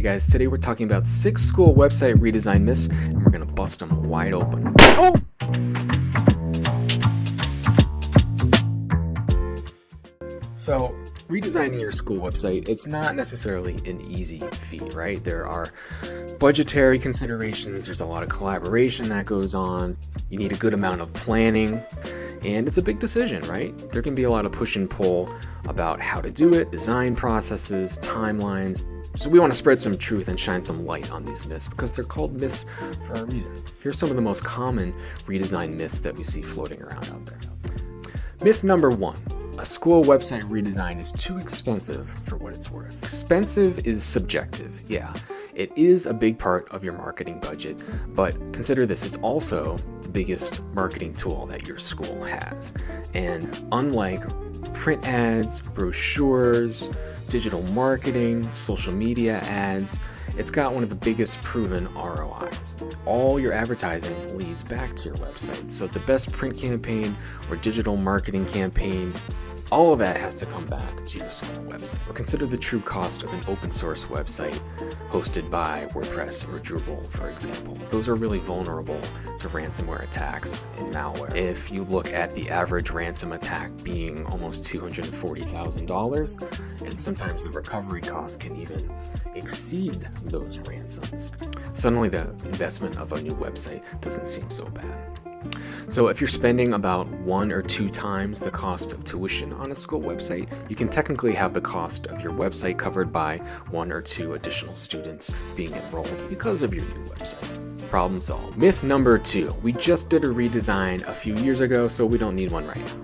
Hey guys, today we're talking about 6 school website redesign myths, and we're going to bust them wide open. Oh! So, redesigning your school website, it's not necessarily an easy feat, right? There are budgetary considerations, there's a lot of collaboration that goes on, you need a good amount of planning, and it's a big decision, right? There can be a lot of push and pull about how to do it, design processes, timelines. So we want to spread some truth and shine some light on these myths because they're called myths for a reason. Here's some of the most common redesign myths that we see floating around out there. Myth number 1. A school website redesign is too expensive for what it's worth. Expensive is subjective, yeah. It is a big part of your marketing budget, but consider this, it's also the biggest marketing tool that your school has. And unlike print ads, brochures, digital marketing, social media ads, it's got one of the biggest proven ROIs. All your advertising leads back to your website. So the best print campaign or digital marketing campaign, all of that has to come back to your school website. Or consider the true cost of an open source website hosted by WordPress or Drupal, for example. Those are really vulnerable to ransomware attacks and malware. If you look at the average ransom attack being almost $240,000, and sometimes the recovery costs can even exceed those ransoms, suddenly the investment of a new website doesn't seem so bad. So if you're spending about 1 or 2 times the cost of tuition on a school website, you can technically have the cost of your website covered by 1 or 2 additional students being enrolled because of your new website. Problem solved. Myth number 2. We just did a redesign a few years ago, so we don't need one right now.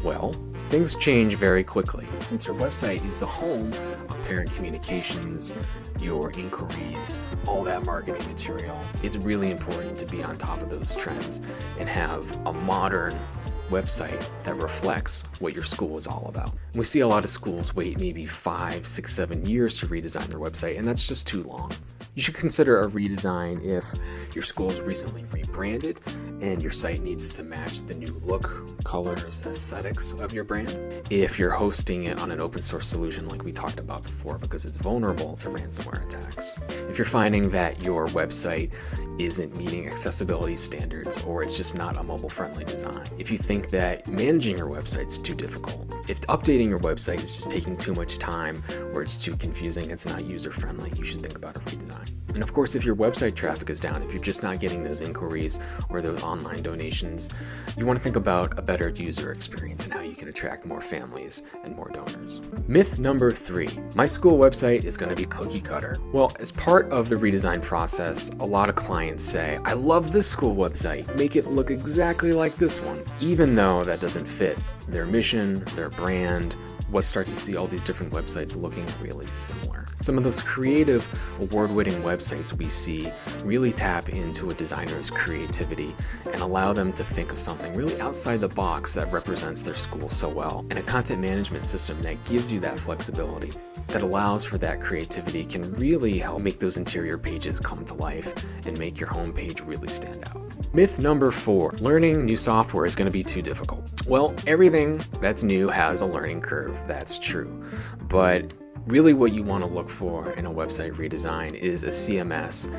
Well, things change very quickly. Since your website is the home of parent communications, your inquiries, all that marketing material, it's really important to be on top of those trends and have a modern website that reflects what your school is all about. We see a lot of schools wait maybe 5, 6, 7 years to redesign their website, and that's just too long. You should consider a redesign if your school is recently rebranded and your site needs to match the new look, colors, aesthetics of your brand. If you're hosting it on an open source solution like we talked about before because it's vulnerable to ransomware attacks. If you're finding that your website isn't meeting accessibility standards or it's just not a mobile friendly design. If you think that managing your website's too difficult. If updating your website is just taking too much time or it's too confusing, it's not user friendly, you should think about a redesign. And of course, if your website traffic is down, if you're just not getting those inquiries or those online donations, you want to think about a better user experience and how you can attract more families and more donors. Myth number 3, my school website is going to be cookie cutter. Well, as part of the redesign process, a lot of clients say, I love this school website, make it look exactly like this one, even though that doesn't fit their mission, their brand. We'll start to see all these different websites looking really similar. Some of those creative, award-winning websites we see really tap into a designer's creativity and allow them to think of something really outside the box that represents their school so well. And a content management system that gives you that flexibility, that allows for that creativity, can really help make those interior pages come to life and make your homepage really stand out. Myth number 4, learning new software is going to be too difficult. Well, everything that's new has a learning curve, that's true. But really what you want to look for in a website redesign is a CMS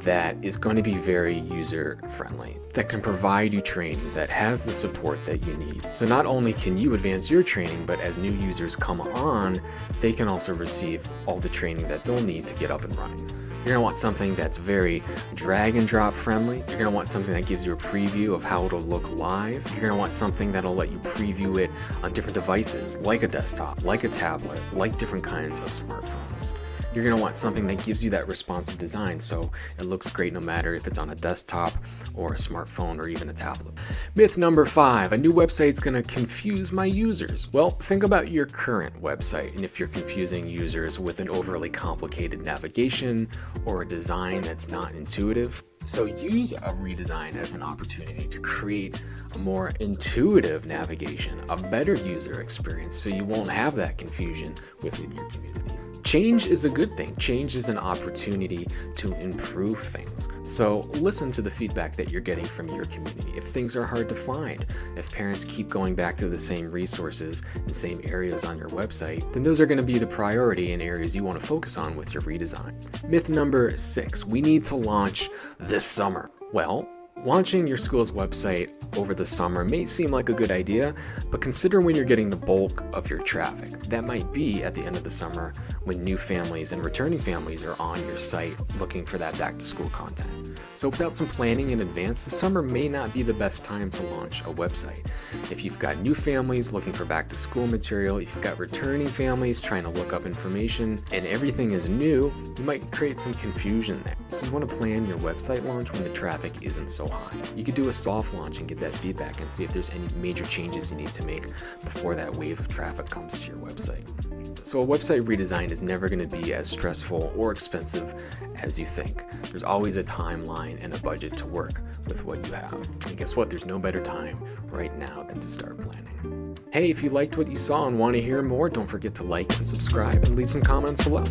that is going to be very user friendly, that can provide you training, that has the support that you need. So not only can you advance your training, but as new users come on, they can also receive all the training that they'll need to get up and running. You're going to want something that's very drag and drop friendly. You're going to want something that gives you a preview of how it'll look live. You're going to want something that'll let you preview it on different devices, like a desktop, like a tablet, like different kinds of smartphones. You're going to want something that gives you that responsive design so it looks great no matter if it's on a desktop or a smartphone or even a tablet. Myth number 5, a new website's going to confuse my users. Well, think about your current website and if you're confusing users with an overly complicated navigation or a design that's not intuitive. So use a redesign as an opportunity to create a more intuitive navigation, a better user experience so you won't have that confusion within your community. Change is a good thing. Change is an opportunity to improve things. So listen to the feedback that you're getting from your community. If things are hard to find, if parents keep going back to the same resources and same areas on your website, then those are going to be the priority and areas you want to focus on with your redesign. Myth number 6, we need to launch this summer. Well, launching your school's website over the summer may seem like a good idea, but consider when you're getting the bulk of your traffic. That might be at the end of the summer when new families and returning families are on your site looking for that back to school content. So without some planning in advance, the summer may not be the best time to launch a website. If you've got new families looking for back to school material, if you've got returning families trying to look up information, and everything is new, you might create some confusion there. So you want to plan your website launch when the traffic isn't so high. You could do a soft launch and get that feedback and see if there's any major changes you need to make before that wave of traffic comes to your website. So a website redesign is never going to be as stressful or expensive as you think. There's always a timeline and a budget to work with what you have. And guess what? There's no better time right now than to start planning. Hey, if you liked what you saw and want to hear more, don't forget to like and subscribe and leave some comments below.